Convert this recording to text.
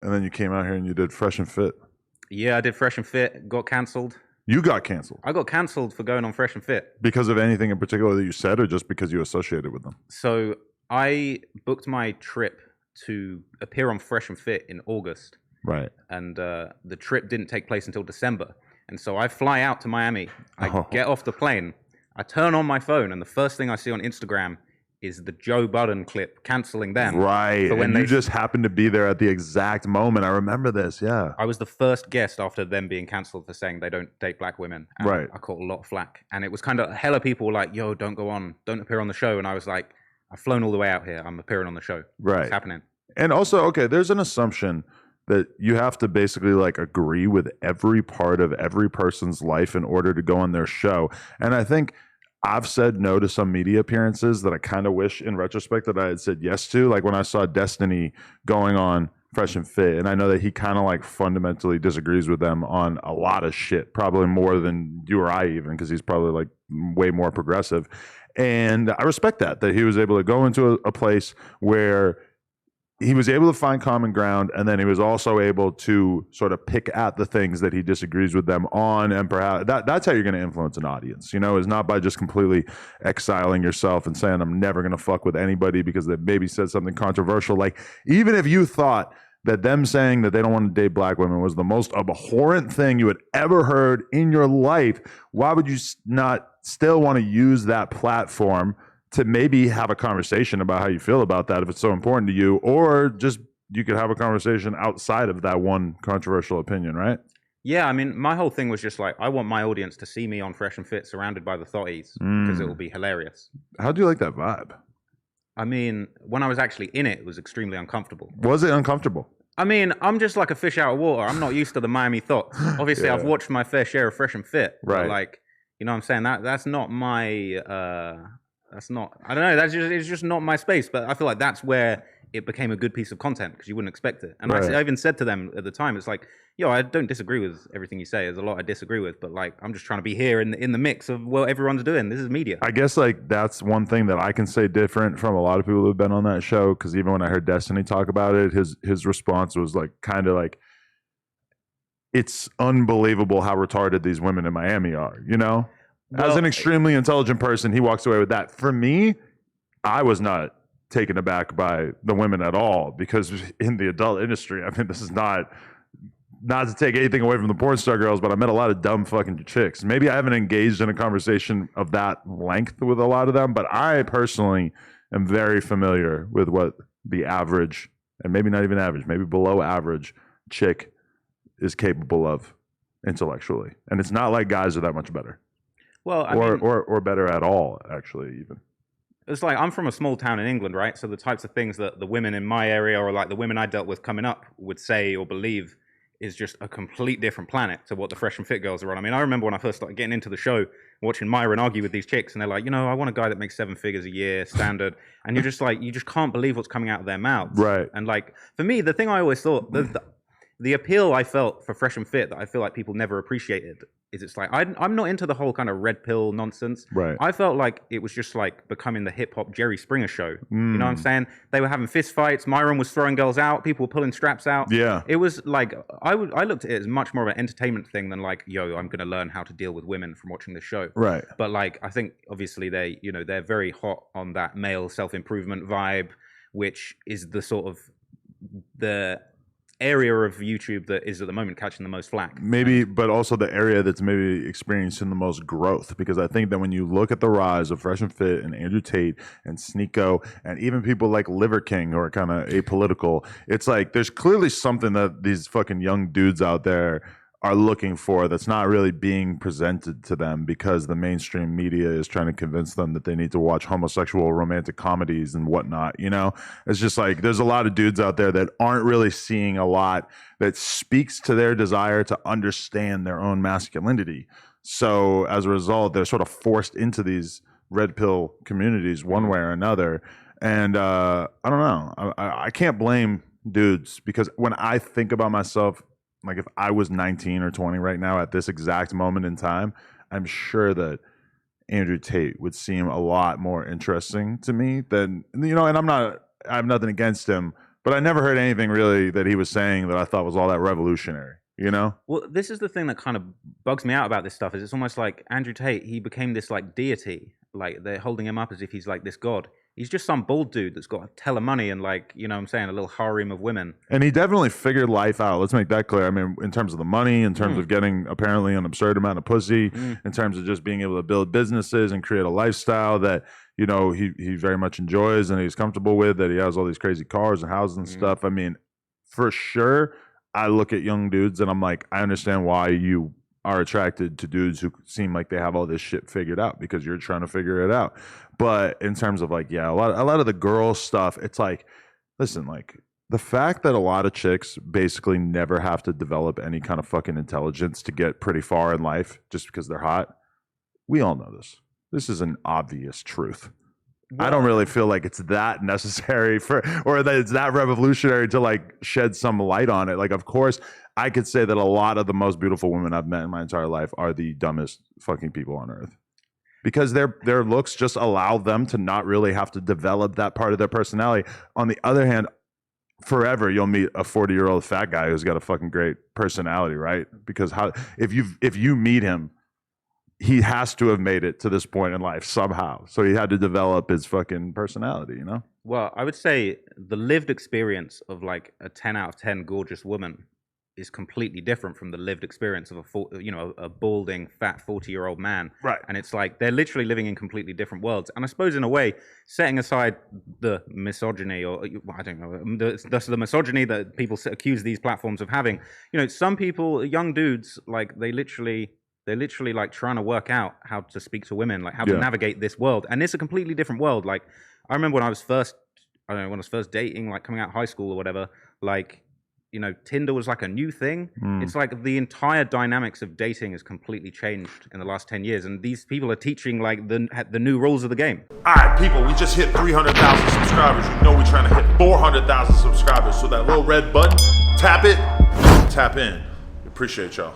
And then you came out here and you did Fresh and Fit. Yeah, I did Fresh and Fit, got cancelled. You got canceled I got cancelled for going on Fresh and Fit. because of anything in particular that you said, or just because you associated with them? So I booked my trip to appear on Fresh and Fit in August, Right. and the trip didn't take place until December. And so I fly out to Miami. I get off the plane. I turn on my phone, and the first thing I see on Instagram is the Joe Budden clip canceling them. Right. And you just happened to be there at the exact moment. I remember this. Yeah. I was the first guest after them being cancelled for saying they don't date black women. And right. I caught a lot of flack. And it was kind of hella people were like, yo, don't go on. Don't appear on the show. And I was like, I've flown all the way out here. I'm appearing on the show. Right. It's happening. And also, okay, there's an assumption that you have to basically like agree with every part of every person's life in order to go on their show. And I think I've said no to some media appearances that I kind of wish in retrospect that I had said yes to. Like when I saw Destiny going on Fresh and Fit, and I know that he kind of like fundamentally disagrees with them on a lot of shit, probably more than you or I even, because he's probably like way more progressive. And I respect that he was able to go into a place where he was able to find common ground, and then he was also able to sort of pick at the things that he disagrees with them on, and perhaps that's how you're going to influence an audience, is not by just completely exiling yourself and saying, I'm never going to fuck with anybody because they maybe said something controversial. Like, even if you thought that them saying that they don't want to date black women was the most abhorrent thing you had ever heard in your life, why would you not still want to use that platform to maybe have a conversation about how you feel about that if it's so important to you, or just you could have a conversation outside of that one controversial opinion, right? Yeah, I mean, my whole thing was just like, I want my audience to see me on Fresh and Fit surrounded by the thotties because it will be hilarious. How do you like that vibe? I mean, when I was actually in it was extremely uncomfortable. Was it uncomfortable? I mean, I'm just like a fish out of water. I'm not used to the Miami thoughts. Obviously, yeah. I've watched my fair share of Fresh and Fit. Right. But like, you know what I'm saying? That's not my... That's not, I don't know, it's just not my space, but I feel like that's where it became a good piece of content because you wouldn't expect it. And right. I even said to them at the time, it's like, yo, I don't disagree with everything you say. There's a lot I disagree with, but like, I'm just trying to be here in the mix of what everyone's doing. This is media. I guess like that's one thing that I can say different from a lot of people who've been on that show, because even when I heard Destiny talk about it, his response was like kind of like, it's unbelievable how retarded these women in Miami are, Well, as an extremely intelligent person, he walks away with that. For me, I was not taken aback by the women at all, because in the adult industry, I mean, this is not to take anything away from the porn star girls, but I met a lot of dumb fucking chicks. Maybe I haven't engaged in a conversation of that length with a lot of them, but I personally am very familiar with what the average, and maybe not even average, maybe below average chick is capable of intellectually. And it's not like guys are that much better. Well, or better at all, actually, even. It's like, I'm from a small town in England, right? So the types of things that the women in my area, or like the women I dealt with coming up, would say or believe is just a complete different planet to what the Fresh and Fit girls are on. I mean, I remember when I first started getting into the show, watching Myron argue with these chicks, and they're like, I want a guy that makes 7 figures a year, standard. And you're just like, you just can't believe what's coming out of their mouths. Right. And like, for me, the thing I always thought, the appeal I felt for Fresh and Fit that I feel like people never appreciated is it's like, I'm not into the whole kind of red pill nonsense. Right. I felt like it was just like becoming the hip hop Jerry Springer show. You know what I'm saying? They were having fist fights. Myron was throwing girls out. People were pulling straps out. Yeah. It was like, I looked at it as much more of an entertainment thing than like, yo, I'm going to learn how to deal with women from watching this show. Right. But like, I think obviously they're very hot on that male self-improvement vibe, which is the sort of the area of YouTube that is at the moment catching the most flack. Maybe, but also the area that's maybe experiencing the most growth, because I think that when you look at the rise of Fresh and Fit and Andrew Tate and Sneeko and even people like Liver King who are kind of apolitical, it's like there's clearly something that these fucking young dudes out there are looking for that's not really being presented to them, because the mainstream media is trying to convince them that they need to watch homosexual romantic comedies and whatnot. It's just like there's a lot of dudes out there that aren't really seeing a lot that speaks to their desire to understand their own masculinity. So as a result, they're sort of forced into these red pill communities one way or another. And I don't know. I can't blame dudes, because when I think about myself, like if I was 19 or 20 right now at this exact moment in time, I'm sure that Andrew Tate would seem a lot more interesting to me than, and I have nothing against him, but But I never heard anything really that he was saying that I thought was all that revolutionary, you know? Well, this is the thing that kind of bugs me out about this stuff is it's almost like Andrew Tate, he became this like deity. Like they're holding him up as if he's like this god. He's just some bald dude that's got a ton of money and like, you know what I'm saying, a little harem of women. And he definitely figured life out. Let's make that clear. I mean, in terms of the money, in terms of getting apparently an absurd amount of pussy, in terms of just being able to build businesses and create a lifestyle that, you know, he very much enjoys and he's comfortable with, that he has all these crazy cars and houses and stuff. I mean, for sure, I look at young dudes and I'm like, I understand why you are attracted to dudes who seem like they have all this shit figured out because you're trying to figure it out. But in terms of like, yeah, a lot of the girl stuff, it's like, listen, like the fact that a lot of chicks basically never have to develop any kind of fucking intelligence to get pretty far in life just because they're hot. We all know this. This is an obvious truth. Well, I don't really feel like it's that necessary or that it's that revolutionary to like shed some light on it. Like, of course, I could say that a lot of the most beautiful women I've met in my entire life are the dumbest fucking people on earth. Because their looks just allow them to not really have to develop that part of their personality. On the other hand, forever you'll meet a 40-year-old fat guy who's got a fucking great personality, right? Because if you meet him, he has to have made it to this point in life somehow. So he had to develop his fucking personality, you know? Well, I would say the lived experience of like a 10 out of 10 gorgeous woman is completely different from the lived experience of a balding, fat 40-year-old man. Right. And it's like they're literally living in completely different worlds. And I suppose in a way, setting aside the misogyny, or I don't know, the misogyny that people accuse these platforms of having, you know, some people, young dudes, like they're literally like trying to work out how to speak to women, like how to navigate this world. And it's a completely different world. Like I remember when I was first dating, like coming out of high school or whatever, like, you know, Tinder was like a new thing. It's like the entire dynamics of dating has completely changed in the last 10 years. And these people are teaching like the new rules of the game. All right, people, we just hit 300,000 subscribers. You know we're trying to hit 400,000 subscribers. So that little red button, tap it, tap in. Appreciate y'all.